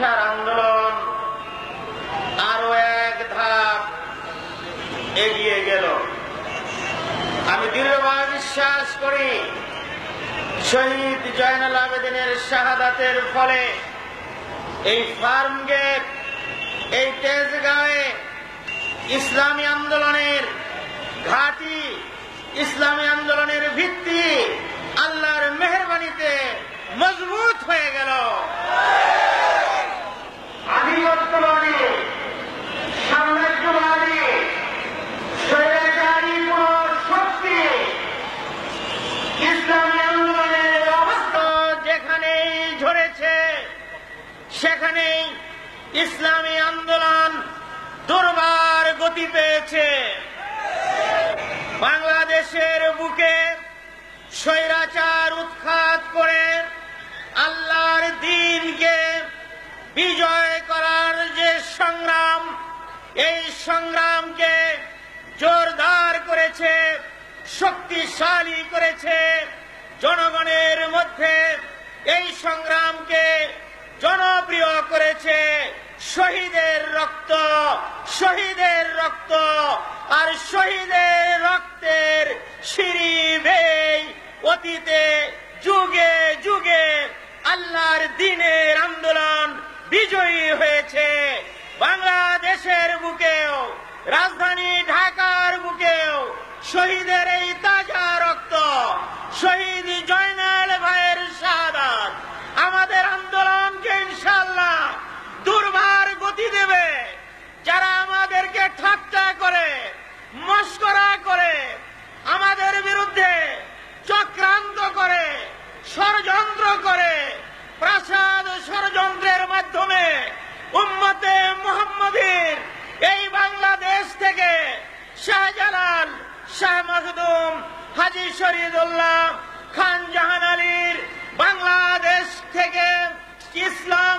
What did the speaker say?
প্রতিষ্ঠার আন্দোলন আরো এক ধাপ এগিয়ে গেল। আমি দৃঢ়ভাবে বিশ্বাস করি শহীদ জয়নুল আবেদিনের শাহাদাতের ফলে এই ফার্ম গেট, এই তেজগাঁওয়ে ইসলামী আন্দোলনের ঘাঁটি, ইসলামী আন্দোলনের ভিত্তি আল্লাহর মেহেরবানিতে মজবুত হয়ে গেল। আধিপত্যবাদী, সাম্রাজ্যবাদী, স্বৈরাচারী কোন শক্তি ইসলামী আন্দোলনের অবস্থা যেখানেই ঝরেছে সেখানেই ইসলামী আন্দোলন দুর্বার গতি পেয়েছে। বাংলাদেশের বুকে স্বৈরাচার উৎখাত করে আল্লাহর দ্বীনকে বিজয় করার যে সংগ্রাম, এই সংগ্রামকে জোরদার করেছে, শক্তিশালী করেছে। জনগণের মধ্যে এই সংগ্রামকে জনপ্রিয় করেছে শহীদের রক্ত, শহীদের রক্ত। আর শহীদের রক্তের সিঁড়ি বেয়ে অতীতে যুগে যুগে আল্লাহর দ্বীনের আন্দোলন বিজয়ী হয়েছে। বাংলাদেশের বুকেও, রাজধানী ঢাকার বুকেও শহীদের এই তাজা রক্ত, শহীদ জয়নাল ভাইয়ের শাহাদাত আমাদের আন্দোলনকে ইনশাআল্লাহ দুর্বার গতি দেবে। যারা আমাদেরকে ঠাট্টা করে, মস্করা করে, আমাদের বিরুদ্ধে চক্রান্ত করে, ষড়যন্ত্র করে, প্রাসাদ ষড়যন্ত্রের মাধ্যমে উম্মতে মুহাম্মদীর এই বাংলাদেশ থেকে শাহজালাল, শাহ মখদুম, হাজী শরীদুল্লাহ, খান জাহান আলীর বাংলাদেশ থেকে ইসলাম